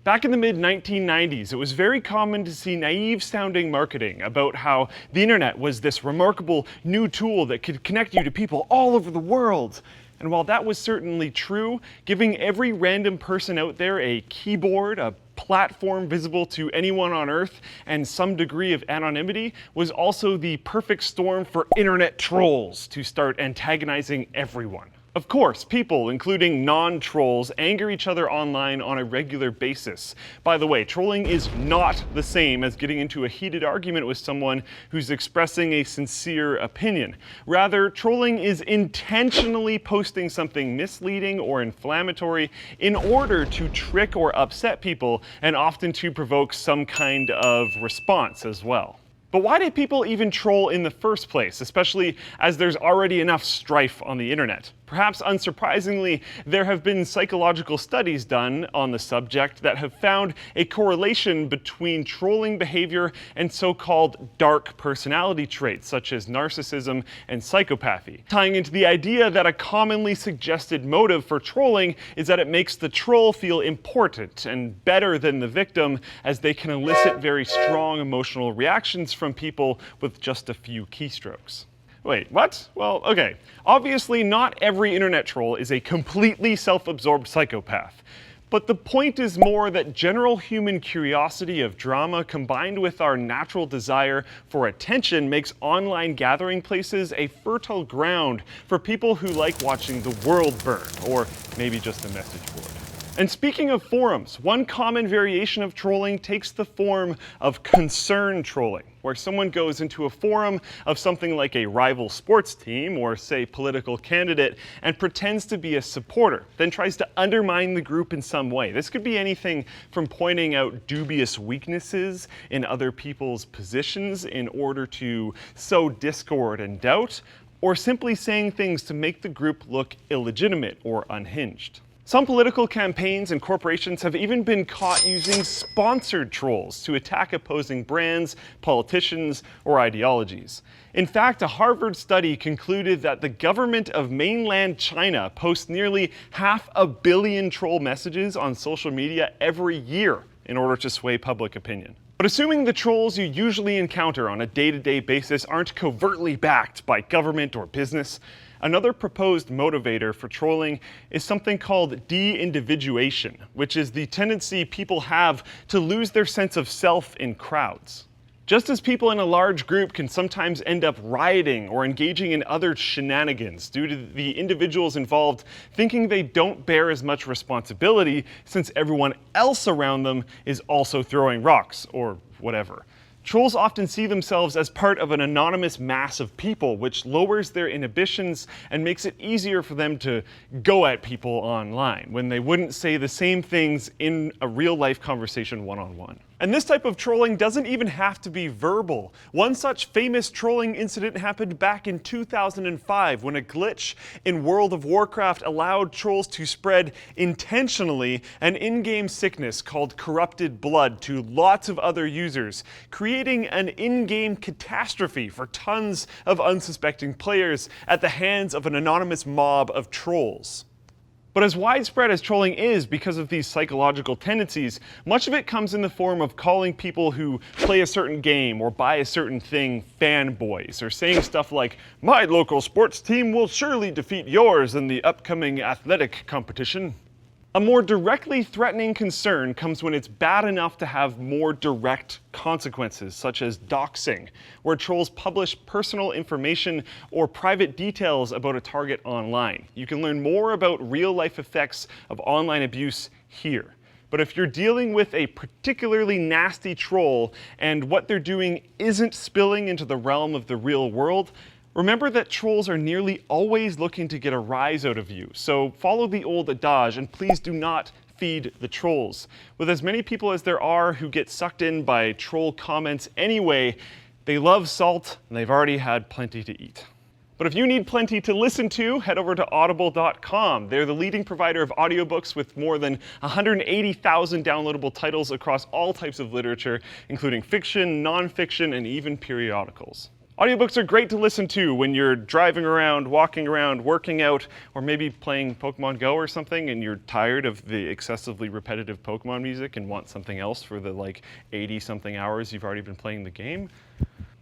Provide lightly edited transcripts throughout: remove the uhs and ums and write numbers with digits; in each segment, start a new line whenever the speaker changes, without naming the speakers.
Back in the mid-1990s, it was very common to see naive-sounding marketing about how the internet was this remarkable new tool that could connect you to people all over the world. And while that was certainly true, giving every random person out there a keyboard, a platform visible to anyone on Earth, and some degree of anonymity was also the perfect storm for internet trolls to start antagonizing everyone. Of course, people, including non-trolls, anger each other online on a regular basis. By the way, trolling is not the same as getting into a heated argument with someone who's expressing a sincere opinion. Rather, trolling is intentionally posting something misleading or inflammatory in order to trick or upset people, and often to provoke some kind of response as well. But why did people even troll in the first place, especially as there's already enough strife on the internet? Perhaps unsurprisingly, there have been psychological studies done on the subject that have found a correlation between trolling behavior and so-called dark personality traits, such as narcissism and psychopathy, tying into the idea that a commonly suggested motive for trolling is that it makes the troll feel important and better than the victim, as they can elicit very strong emotional reactions from people with just a few keystrokes. Wait, what? Well, okay. Obviously, not every internet troll is a completely self-absorbed psychopath. But the point is more that general human curiosity of drama combined with our natural desire for attention makes online gathering places a fertile ground for people who like watching the world burn, or maybe just a message board. And speaking of forums, one common variation of trolling takes the form of concern trolling, where someone goes into a forum of something like a rival sports team or, say, political candidate and pretends to be a supporter, then tries to undermine the group in some way. This could be anything from pointing out dubious weaknesses in other people's positions in order to sow discord and doubt, or simply saying things to make the group look illegitimate or unhinged. Some political campaigns and corporations have even been caught using sponsored trolls to attack opposing brands, politicians, or ideologies. In fact, a Harvard study concluded that the government of mainland China posts nearly 500 million troll messages on social media every year in order to sway public opinion. But assuming the trolls you usually encounter on a day-to-day basis aren't covertly backed by government or business, another proposed motivator for trolling is something called de-individuation, which is the tendency people have to lose their sense of self in crowds. Just as people in a large group can sometimes end up rioting or engaging in other shenanigans due to the individuals involved thinking they don't bear as much responsibility since everyone else around them is also throwing rocks or whatever. Trolls often see themselves as part of an anonymous mass of people, which lowers their inhibitions and makes it easier for them to go at people online when they wouldn't say the same things in a real-life conversation one-on-one. And this type of trolling doesn't even have to be verbal. One such famous trolling incident happened back in 2005 when a glitch in World of Warcraft allowed trolls to spread intentionally an in-game sickness called corrupted blood to lots of other users, creating an in-game catastrophe for tons of unsuspecting players at the hands of an anonymous mob of trolls. But as widespread as trolling is because of these psychological tendencies, much of it comes in the form of calling people who play a certain game or buy a certain thing fanboys, or saying stuff like, "My local sports team will surely defeat yours in the upcoming athletic competition." A more directly threatening concern comes when it's bad enough to have more direct consequences, such as doxing, where trolls publish personal information or private details about a target online. You can learn more about real-life effects of online abuse here. But if you're dealing with a particularly nasty troll and what they're doing isn't spilling into the realm of the real world, remember that trolls are nearly always looking to get a rise out of you, so follow the old adage and please do not feed the trolls. With as many people as there are who get sucked in by troll comments anyway, they love salt and they've already had plenty to eat. But if you need plenty to listen to, head over to audible.com. They're the leading provider of audiobooks with more than 180,000 downloadable titles across all types of literature, including fiction, nonfiction, and even periodicals. Audiobooks are great to listen to when you're driving around, walking around, working out, or maybe playing Pokemon Go or something and you're tired of the excessively repetitive Pokemon music and want something else for the 80-something hours you've already been playing the game.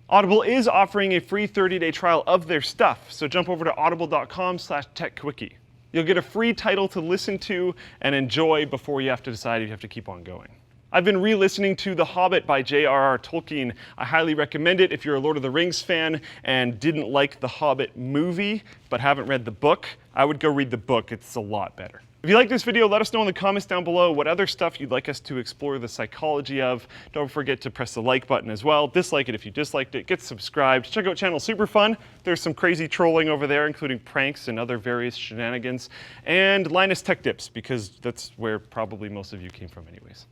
Audible is offering a free 30-day trial of their stuff, so jump over to audible.com/techquickie. You'll get a free title to listen to and enjoy before you have to decide if you have to keep on going. I've been re-listening to The Hobbit by J.R.R. Tolkien. I highly recommend it if you're a Lord of the Rings fan and didn't like the Hobbit movie but haven't read the book. I would go read the book, it's a lot better. If you like this video, let us know in the comments down below what other stuff you'd like us to explore the psychology of. Don't forget to press the like button as well. Dislike it if you disliked it. Get subscribed. Check out channel Super Fun. There's some crazy trolling over there, including pranks and other various shenanigans. And Linus Tech Dips, because that's where probably most of you came from anyways.